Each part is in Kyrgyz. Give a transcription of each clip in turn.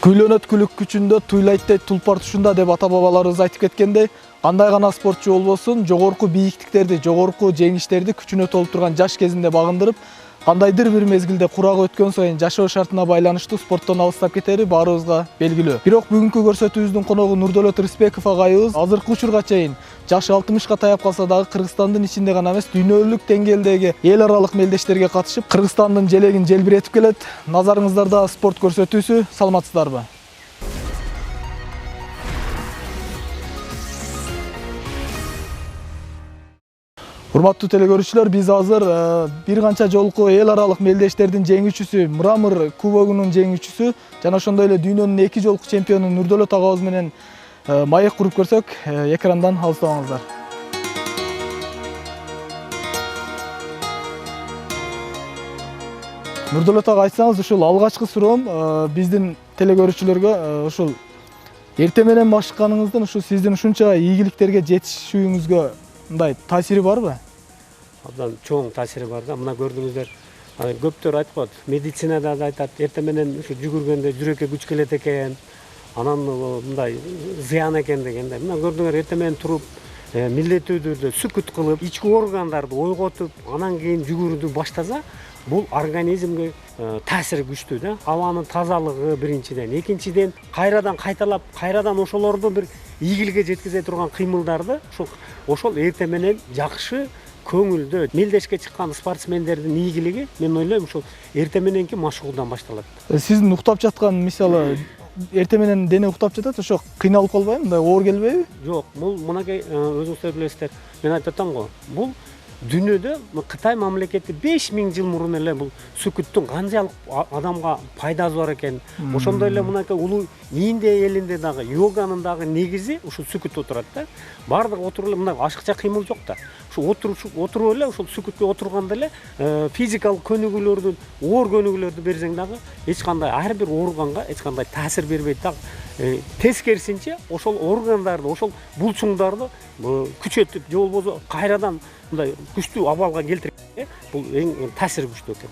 Күйлөнөткүлүк күчүндө туйлайттай тулпар тушунда деп ата бабаларыбыз айтып кеткендей, кандай гана спортчу болбосун, жогорку бийиктиктерди, жогорку жеңиштерди күчүнө толуп турган жаш кезинде багындырып, кандайдыр бир мезгилде курак өткөн сайын жашоо шартына байланыштуу спорттон алыстап кетери баарыбызга белгилүү. Бирок бүгүнкү көрсөтүүбүздүн коногу Нурдөлөт Рыспеков агайыбыз азыркы учурга чейин жашы 60ка таяп калса дагы Кыргызстандын ичинде гана эмес, дүйнөлүк деңгээлдеги эл аралык мелдештерге катышып, Кыргызстандын желегин желбиретип келет. Назарыңыздарда спорт көрсөтүүсү, саламатсыздарбы? Урматтуу телекөрүүчүлөр, биз азыр бир канча жолку эл аралык мелдештердин жеңүүчүсү, Мрамор кубогунун жеңүүчүсү жана ошондой эле дүйнөнүн 2 жолку чемпиону Нурдөлөт агабыз менен маек куруп көрсөк, экрандан алыстабаңыздар. Нурдөлөт ага, айтсаңыз, ушул алгачкы суроом биздин телекөрүүчүлөргө ушул эрте менен башканыңыздын сиздин ушунча ийгиликтерге жетишүүңүзгө мындай таасири барбы? Абдан чоң таасири бар да. Мына көрдүңүздөр, көптөр айтып коет, медицинада да айтат, эрте менен ушу жүгүргөндө жүрөккө күч келет экен, анан мындай зыян экен дегенде. Мына көрдүңөр, эрте менен туруп, милдеттүү түрдө сүкүт кылып, ички органдарды ойготуп, анан кийин жүгүрүүнү баштаса, бул организмге таасири күчтүү да. Абанын тазалыгы биринчиден, экинчиден кайрадан кайталап, кайрадан ошолорду бир ийгиликке жеткизе турган кыймылдарды ошол эрте менен жакшы көңүлдө мелдешке чыккан спортсмендердин ийгилиги, мен ойлойм, ушул эрте мененки машыгуудан башталат. Сиздин уктап жаткан, мисалы, эрте менен дене уктап жатат, ошо кыйналып калбайбы, мындай оор келбейби? Жок, бул мынакей өзүңүздөр билесиздер. Мен айтып атам го, бул дүйнөдө Кытай мамлекети 5000 жыл мурун эле бул сүкүттүн канчалык адамга пайдасы бар экен. Ошондой эле мынакей улуу Индия элинде дагы йоганын дагы негизи ушул сүкүттө турат да. Бардык отуруп эле, мына ашыкча кыймыл жок да. Ушу отуруп эле ушул сүкүткө отурганда эле физикалык көнүгүүлөрдүн, оор көнүгүүлөрдү берсең дагы эч кандай ар бир органга эч кандай таасир бербейт да. Тескерисинче ошол органдарды, ошол булчуңдарды күчөтүп, же болбосо кайрадан мындай күчтүү абалга келтирет. Бул эң таасири күчтүү экен.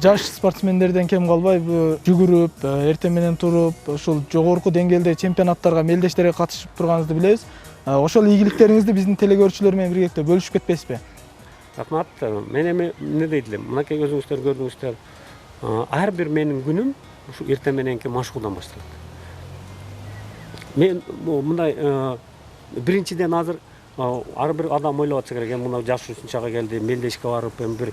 Жаш спортсмендерден кем калбайбы, жүгүрүп, эрте менен туруп, ушул жогорку деңгээлде чемпионаттарга, мелдештерге катышып турганыңызды билебиз. Ошол ийгиликтериңизди биздин телекөрүүчүлөр менен биргеликте бөлүшүп кетпейсизби? Рахмат. Мен эми эмне дейт элем? Мынакей өзүңүздөр көрдүңүздөр, ар бир менин күнүм ушу эрте мененки машыгуудан башталат. Мен мындай биринчиден азыр ар бир адам ойлоп атса керек, мына жаш ушунчага келди, мелдешке барып, бир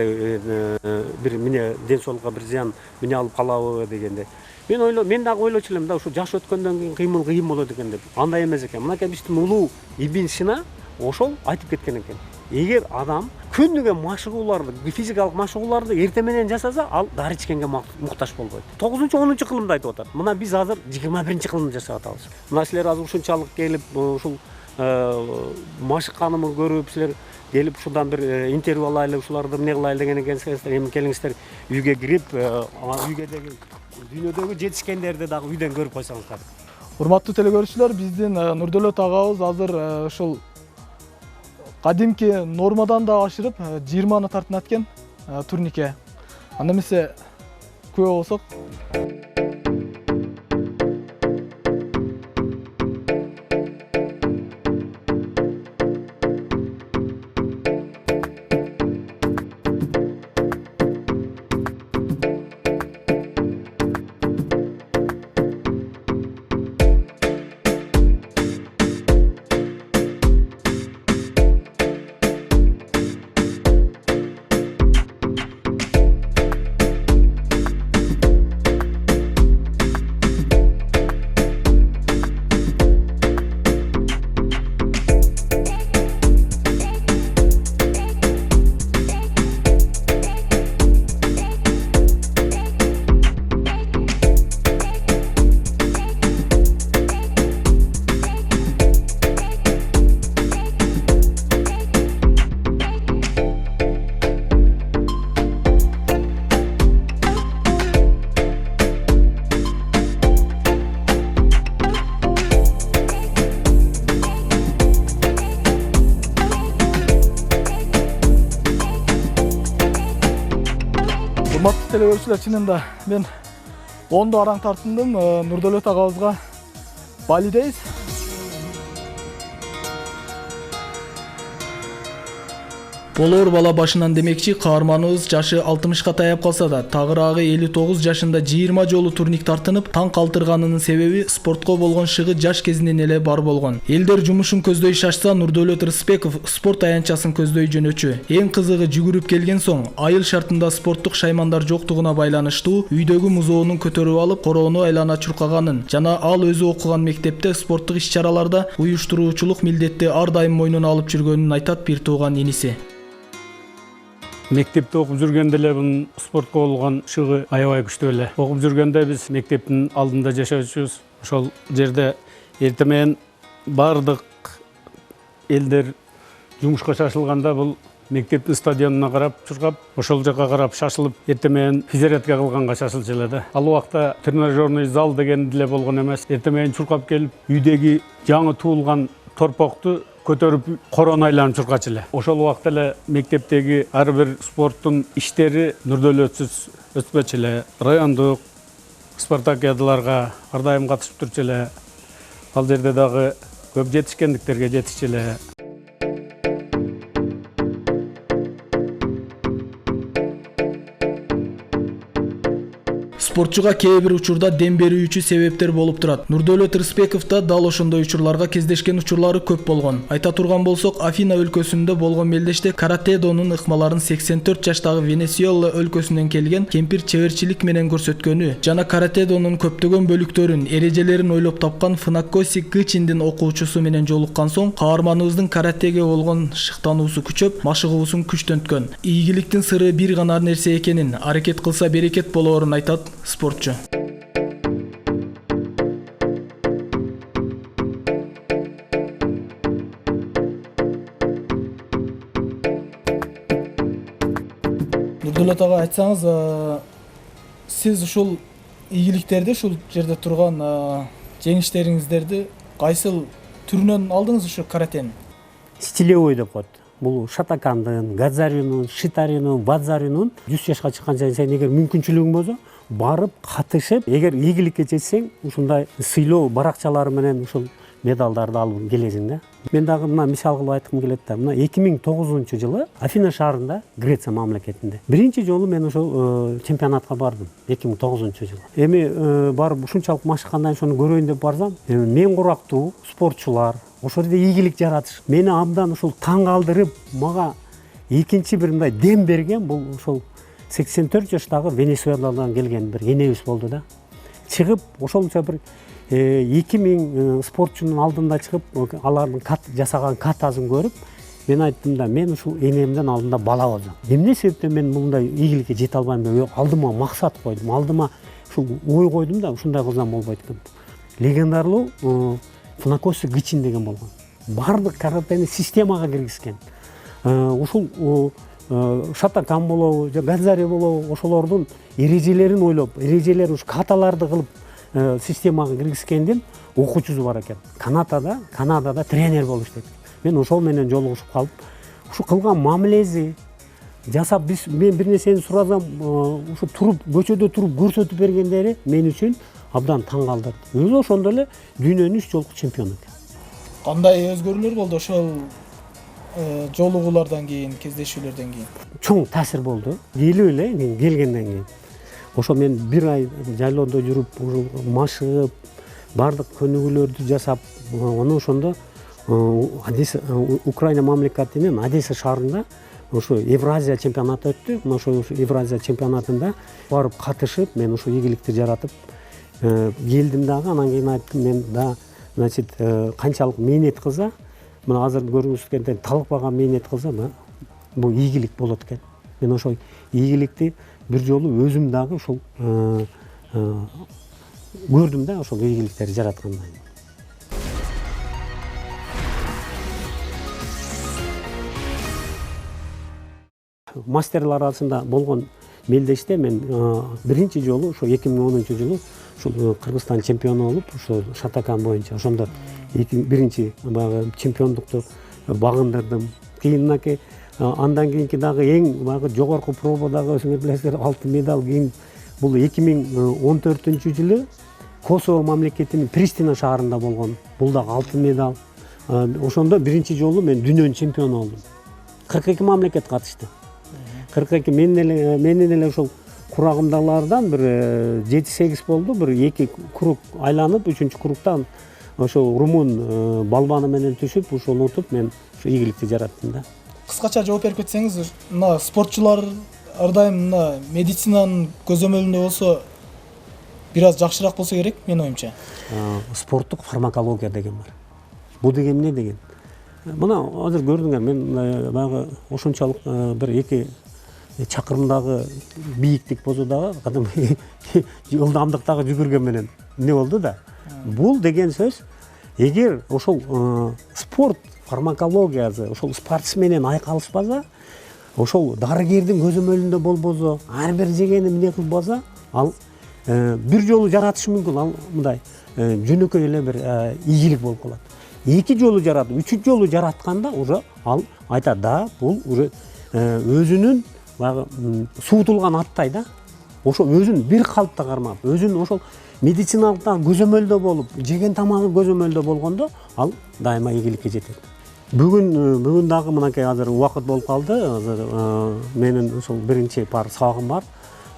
бир эмне ден соолукка бир зыян эмне алып калабы дегенде. Мен дагы ойлочу элем да, ушу жаш өткөндөн кийин кыймыл кыйын болот экен деп. Андай эмес экен. Мынакей биздин улуу Ибн Сина ошол айтып кеткен экен. Эгер адам күнүгө машыгууларды, физикалык машыгууларды эрте менен жасаса, ал дары ичкенге муктаж болбойт. 9-10 кылымда айтып атат. Мына биз азыр 21-кылымда жашап атабыз. Мына силер азыр ушунчалык келип, ушул машыкканымды көрүп, силер келип ушудан бир интервью алайлы, ушуларды эмне кылайлы деген экенсиңер. Эми келиңиздер, үйгө кирип, үйгөдөгү дүйнөдөгү жетишкендерди дагы үйдөн көрүп койсоңуздар. Урматтуу телекөрүүчүлөр, биздин Нурдөлөт агабыз азыр ушул кадимки нормадан да ашырып 20-ны тартынат экен турникке. Анда эмесе күбө болсок. Урматтуу телекөрүүчүлөр, чынында мен Ондо араң тартындым. Нурдөлөт агабызга Балидейиз. Болор бала башынан демекчи, каарманыбыз жашы 60ка таяп калса да, тагыраагы 59 жашында 20 жолу турник тартынып, таң калтырганынын себеби спортко болгон шыгы жаш кезинен эле бар болгон. Элдер жумушун көздөй шашса, Нурдөлөт Рыспеков спорт аянтчасын көздөй жөнөчү. Эң кызыгы, жүгүрүп келген соң, айыл шартында спорттук шаймандар жоктугуна байланыштуу үйдөгү музоонун көтөрүп алып, короону айлана чуркаганын жана ал өзү окуган мектепте спорттук иш-чараларда уюштуруучулук милдетти ар дайым мойнуна алып жүргөнүн айтат бир тууган иниси. Мектепте окуп жүргөндө эле бунун спортко болгон шыгы аябай күчтүү эле. Окуп жүргөндө биз мектептин алдында жашачубуз. Ошол жерде эртең менен бардык элдер жумушка шашылганда бул мектептин стадионуна карап чуркап, ошол жака карап шашылып, эртең менен физзарядка кылганга шашылчу эле да. Ал убакта тренажерный зал деген деле болгон эмес. Эртең менен чуркап келип, үйдөгү жаңы туулган торпокту көтөрүп короону айланып чуркачу эле. Ошол убакта эле мектептеги ар бир спорттун иштери Нурдөлөтсүз өтпөчү эле. Райондук спартакиадаларга ар дайым катышып турчу эле. Ал жерде дагы көп жетишкендиктерге жетишчү эле. Спортчуга кээ бир учурда дем берүүчү себептер болуп турат. Нурдөлөт Рыспеков да дал ошондой учурларга кездешкен учурлары көп болгон. Айта турган болсок, Афина өлкөсүндө болгон мелдеште каратедонун ыкмаларын 84 жаштагы Венесуэла өлкөсүнөн келген кемпир чеберчилик менен көрсөткөнү жана каратедонун көптөгөн бөлүктөрүн, эрежелерин ойлоп тапкан Фунакоси Кычиндин окуучусу менен жолуккан соң, каарманыбыздын каратеге болгон шыктануусу күчөп, машыгуусун күчтөнткөн. Ийгиликтин сыры бир гана нерсе экенин, аракет кылса берекет болоорун айтат спортчу. Нурдөлөт ага, айтсаңыз, сиз ушул ийгиликтерди, ушул жерде турган жеңиштериңиздерди кайсыл түрүнөн алдыңыз ушу каратенин? Стилевой деп коет. Бул Шатакандын, Гадзаринун, Шитаринун, Вадзаринун 100 жашка чыкканча сен эгер мүмкүнчүлүгүң болсо, барып катышып, эгер ийгиликке жетсең, ушундай сыйлоо баракчалары менен ушул медалдарды алып келесиң да. Мен дагы мына мисал кылып айткым келет да. Мына 2009-жылы Афина шаарында, Греция мамлекетинде биринчи жолу мен ошол чемпионатка бардым 2009-жылы. Эми барып ушунчалык машыккандан ошону көрөйүн деп барсам, мен курактуу спортчулар ошол жерде ийгилик жаратыш мени абдан ушул таң калтырып, мага экинчи бир мындай дем берген бул ошол 84 жаштагы Венесуэладан келген бир энебиз болду да. Чыгып, ошолчо бир 2000 спортчунун алдында чыгып, алардын жасаган катасын көрүп, мен айттым да, мен ушул энемдин алдында бала болсом. Эмне себептен мен мындай ийгиликке жете албайм деп алдыма максат койдум, алдыма ушул ой койдум да, ушундай кылсам болбойт экен. Легендардуу Фунакоси Кычин деген болгон. Бардык каратени системага киргизген. Ушул Шатакан болобу, Гадзари болобу, ошолордун эрежелерин ойлоп, эрежелер уш каталарды кылып системага киргизгендин окуучусу бар экен. Канадада тренер болуп иштейт. Мен ошол менен жолугушуп калып, ушу кылган мамилеси жасап, мен бир нерсени сурасам, ушу туруп, көчөдө туруп көрсөтүп бергендери мен үчүн абдан таң калтырды. Өзү ошондо эле дүйнөнүн 3 жолку чемпиону экен. Кандай өзгөрүүлөр болду ошол жолугуулардан кийин, кездешүүлөрдөн кийин? Чоң таасир болду. Келип эле келгенден кийин. Ошо мен бир ай жайлоодо жүрүп, машыгып, бардык көнүгүүлөрдү жасап, анан ошондо Украина мамлекетинин Одесса шаарында ошо Евразия чемпионаты өттү. Ошо Евразия чемпионатында барып катышып, мен ошо ийгиликти жаратып келдим дагы. Анан кийин айттым, мен да, значит, канчалык мээнет кылса, мына азыр көрүнгүскендей талыкпаган мээнет кылса, бул ийгилик болот экен. Мен ошол ийгиликти бир жолу өзүм дагы ушул көрдүм да, ошол ийгиликтерди жараткандан кийин. Мастерлар арасында болгон мелдеште мен биринчи жолу ошо 2010-жылы ушул Кыргызстан чемпиону болуп, ошо Шатакан боюнча ошондо биринчи баягы чемпиондукту багындырдым. Кийин андан кийинки дагы эң баягы жогорку пробадагы өзүңөр билесиздер, алтын медаль, кийин бул 2014 жылы Косово мамлекетинин Приштина шаарында болгон. Бул дагы алтын медаль. Ошондо биринчи жолу мен дүйнөнүн чемпиону болдум. 42 мамлекет катышты. 42 менен эле ошол курагымдагылардан бир 7-8 болду. Бир 2 круг айланып, 3-чү кругтан ошол румун балбаны менен түшүп, ошону утуп мен ошо ийгиликти жараттым да. Кыскача жооп берип кетсеңиз, мына спортчулар ар дайым мына медицинанын көзөмөлүндө болсо бир аз жакшыраак болсо керек, менин оюмча. Спорттук фармакология деген бар. Бул деген эмне деген? Мына азыр көрдүңөр, мен баягы ошончолук бир 2 чакырымдагы бийиктик болсо дагы кадимки жылдамдыктагы жүгүргөн менен эмне болду да. Бул деген сөз, эгер ошол спорт фармакологиясы ошол спортсменен айкалышпаса, ошол дарыгердин көзөмөлүндө болбосо, ар бир жегени эмне кылбаса, ал бир жолу жаратышы мүмкүн, ал мындай жөнөкөй эле бир ийгилик болуп калат. 2 жолу жаратып, 3 жолу жаратканда уже ал айтат да, бул уже өзүнүн баягы суутулган аттай да. Ошо өзүн бир калыпта кармап, өзүн ошол медициналык көзөмөлдө болуп, жеген тамагы көзөмөлдө болгондо, ал дайыма ийгиликке жетет. Бүгүн дагы мынакей азыр убакыт болуп калды. Азыр менин ошол биринчи пар сабагым бар.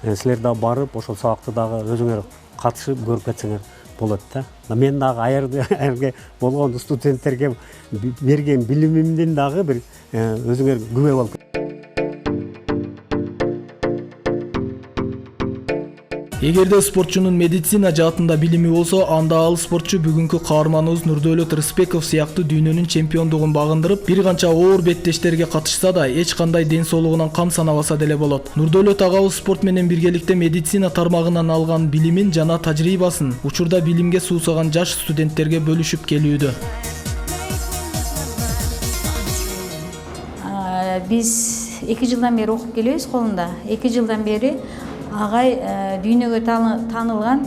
Силер да барып, ошол сабакты дагы өзүңөр катышып көрүп кетсеңер болот да. Мен дагы аерге болгон студенттерге берген билимимдин дагы бир өзүңөр күбө болуп. Эгерде спортчунун медицина жаатында билими болсо, анда ал спортчу бүгүнкү каарманыбыз Нурдөөлөт Рыспеков сыяктуу дүйнөнүн чемпиондугун багындырып, бир канча оор беттештерге катышса да, эч кандай ден соолугунан кам санабаса деле болот. Нурдөөлөт агабыз спорт менен биргеликте медицина тармагынан алган билимин жана тажрыйбасын учурда билимге суусаган жаш студенттерге бөлүшүп келүүдө. Биз 2 жылдан бери окуп келебиз колунда. 2 жылдан бери агай дүйнөгө таанылган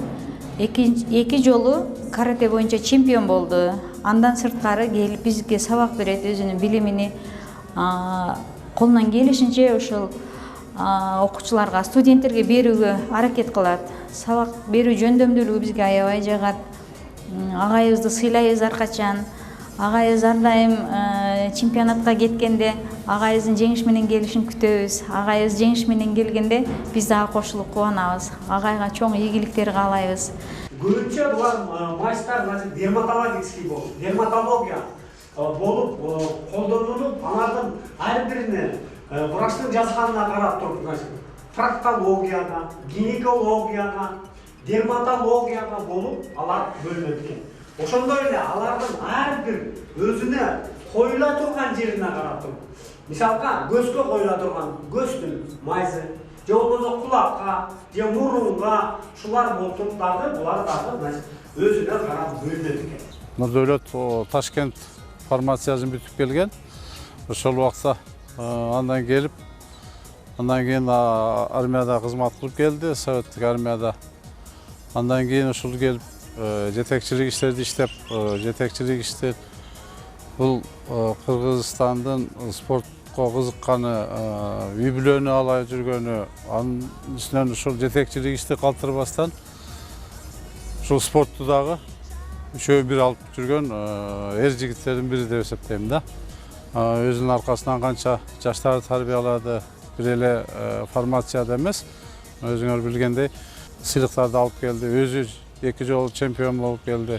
2 жолу карате боюнча чемпион болду. Андан сырткары келип бизге сабак берет, өзүнүн билимини колунан келишинче ошол окуучуларга, студенттерге берүүгө аракет кылат. Сабак берүү жөндөмдүүлүгү бизге аябай жагат. Агайыбызды сыйлайбыз ар качан. Агайыбыз ар дайым чемпионатка кеткенде агайыбыздын жеңиш менен келишин күтөбүз. Агайыбыз жеңиш менен келгенде биз дагы кошулуп кубанабыз. Агайга чоң ийгиликтер каалайбыз. Көбүнчө булар майстар дерматология болуп колдонулуп, алардын ар бирине врачтын жазганына карап туруп, проктологияга, гинекологияга, дерматологияга болуп алар бөлүнөт экен. Ошондой эле алардын ар бир өзүнө коюла турган жерине карап туруп. Мисалга, көзгө коюла турган көздүн майзы, же болбосо кулакка, же мурунга, ушулар болуп дагы булар дагы өзүнө карап бөлүнөт экен. Нурдөөлөт Ташкент формациясын бүтүп келген. Ошол убакта андан келип, андан кийин армияда кызмат кылып келди, советтик армияда. Андан кийин ушул келип жетекчилик иштерди иштеп, жетекчилик иштеп бул Кыргызстандын спортко кызыкканы, үй бүлөнү алай жүргөнү, анын үстүнөн ушул жетекчилик ишти калтырбастан ушул спортту дагы үшөө бир алып жүргөн эр жигиттердин бири деп эсептейм да. Өзүнүн аркасынан канча жаштарды тарбиялады, бир эле формацияда эмес, өзүңөр билгендей сыйлыктарды алып келди, өзү 2 жолу чемпион болуп келди.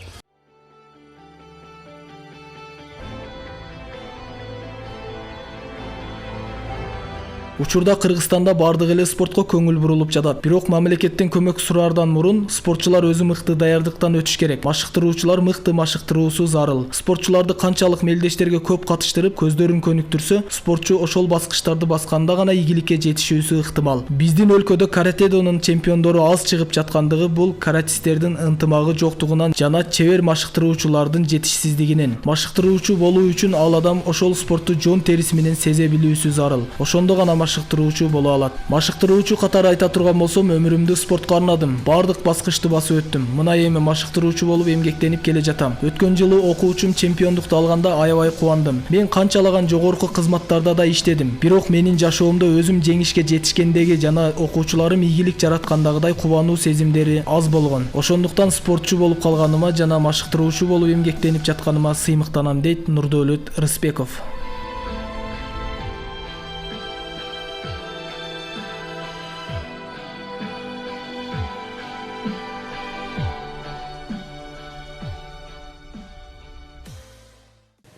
Учурда Кыргызстанда бардык эле спортко көңүл бурулуп жатат. Бирок мамлекеттен көмөк сураардан мурун спортчулар өзү мыкты даярдыктан өтүш керек. Машыктыруучулар мыкты машыктыруусу зарыл. Спортчуларды канчалык мелдештерге көп катыштырып, көздөрүн көнүктүрсө, спортчу ошол баскычтарды басканда гана ийгиликке жетишүүсү ыктымал. Биздин өлкөдө каратедонун чемпиондору аз чыгып жаткандыгы бул каратисттердин ынтымагы жоктугунан жана чебер машыктыруучулардын жетишсиздигинен. Машыктыруучу болуу үчүн ал адам ошол спортту жон териси менен сезе билүүсү зарыл. Ошондо гана машыктыруучу боло алат. Машыктыруучу катары айта турган болсом, өмүрүмдү спортко арнадым. Бардык баскычты басып өттүм. Мына эми машыктыруучу болуп эмгектенип келе жатам. Өткөн жылы окуучум чемпиондукту алганда аябай кубандым. Мен канчалаган жогорку кызматтарда да иштедим. Бирок менин жашоомдо өзүм жеңишке жетишкендеги жана окуучуларым ийгилик жараткандагыдай кубануу сезимдери аз болгон. Ошондуктан спортчу болуп калганыма жана машыктыруучу болуп эмгектенип жатканыма сыймыктанам, дейт Нурдөлөт Рыспеков.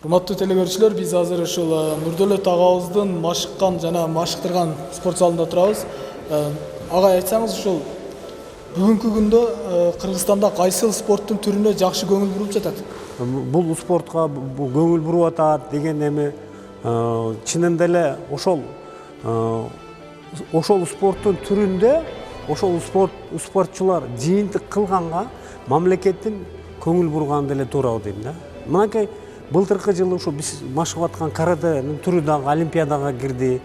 Урматтуу телекөрүүчүлөр, биз азыр ушул Нурдөлөт агабыздын машыккан жана машыктырган спорт залында турабыз. Ага, айтсаңыз, ушул бүгүнкү күндө Кыргызстанда кайсыл спорттун түрүнө жакшы көңүл буруп жатат? Бул спортко көңүл буруп атат деген эми чынында эле ошол спорттун түрүндө ошол спортчулар жыйынтык кылганга мамлекеттин көңүл бурганы деле туура дейм да. Мынакей былтыркы жылы ушу биз машыгып аткан каратенин түрү дагы олимпиадага кирди.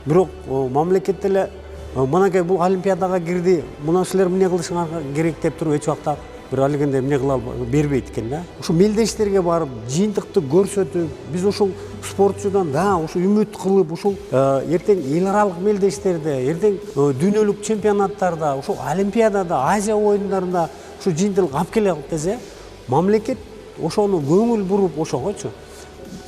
Бирок мамлекет деле мынакей бул олимпиадага кирди, мына силер эмне кылышыңар керек деп туруп эч убакта бир алгенде эмне кыла бербейт экен да. Ушу мелдештерге барып, жыйынтыкты көрсөтүп, биз ушул спортчудан да ушу үмүт кылып, ушул эртең эл аралык мелдештерде, эртең дүйнөлүк чемпионаттарда, ушул олимпиадада, Азия оюндарында ушу жыйынтык алып келелик десе, мамлекет ошону көңүл буруп ошогочу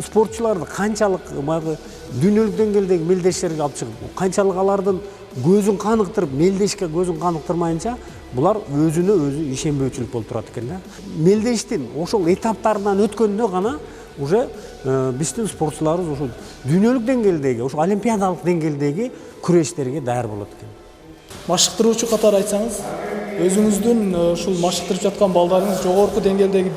спортчуларды канчалык баягы дүйнөлүк деңгээлдеги мелдештерге алып чыгып, канчалык алардын көзүн каныктырып, мелдешке көзүн каныктырмайынча булар өзүнө өзү ишенбөөчүлүк болуп турат экен да. Мелдештин ошол этаптарынан өткөндө гана уже биздин спортчуларыбыз ушул дүйнөлүк деңгээлдеги, ошол олимпиадалык деңгээлдеги күрөштөргө даяр болот экен. Машыктыруучу катары айтсаңыз, өзүңүздүн ушул машыктырып жаткан балдарыңыз жогорку деңгээлдеги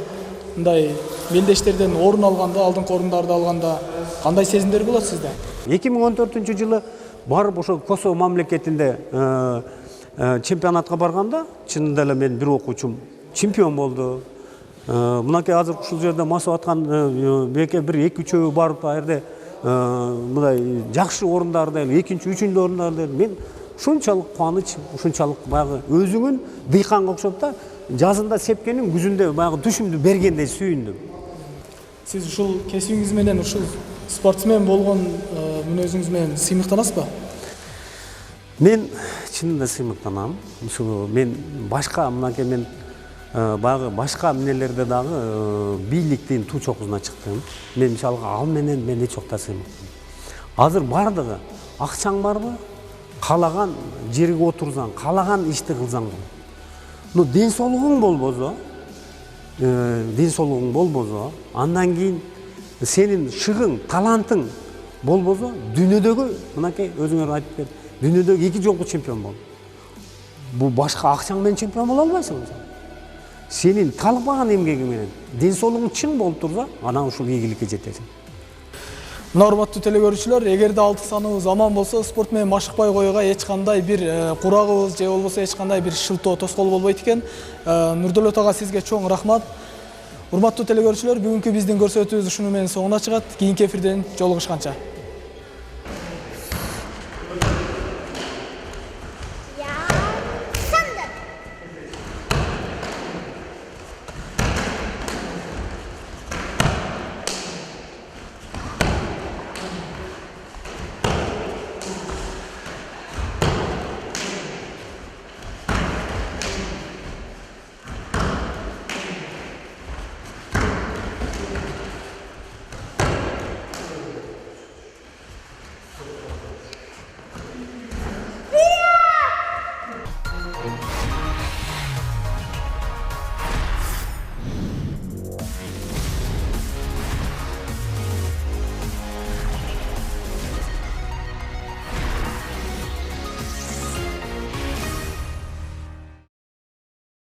мындай мелдештерден орун алганда, алдыңкы орундарды алганда кандай сезимдер болот сизде? 2014-жылы барып ошо Косово мамлекетинде чемпионатка барганда, чынында эле мен бир окуучум чемпион болду. Мынакей азыр ушул жерде масып аткан беке бир 2-3 барып ал жерде мындай жакшы орундарда, 2-3 орундарда мен ушунчалык кубаныч, ушунчалык баягы өзүңүн дыйканга окшоп да жазында сепкенин күзүндө баягы түшүмдү бергендей сүйүндүм. Сиз ушул кесибиңиз менен ушул спортсмен болгон мүнөзүңүз менен сыймыктанасызбы? Мен чынында сыймыктанам. Ушул мен башка мынакей мен баягы башка эмнелерде дагы бийликтин туу чокусуна чыктым. Мен мисалга ал менен мен эч убакта сыймыктанам. Азыр бардыгы акчаң барбы? Каалаган жерге отурсаң, каалаган ишти кылсаң болот. Но ден соолугуң болбосо, андан кийин сенин шыгың, талантың болбосо, дүйнөдөгү мынакей өзүңөр айтып бер, дүйнөдөгү 2 жолку чемпион бол. Бул башка акчаң менен чемпион боло албайсың. Сенин талыкпаган эмгегиң менен, ден соолугуң чың болуп турса, анан ушул ийгиликке жетесиң. Урматтуу телекөрүүчүлөр, эгерде 6 саныбыз аман болсо, спорт менен машыкпай коюуга эч кандай бир курагыбыз же болбосо эч кандай бир шылтоо тоскоол болбойт экен. Нурдөлөт ага сизге чоң рахмат. Урматтуу телекөрүүчүлөр, бүгүнкү биздин көрсөтүүбүз ушуну менен соңуна чыгат. Кийинки эфирден жолугушканча.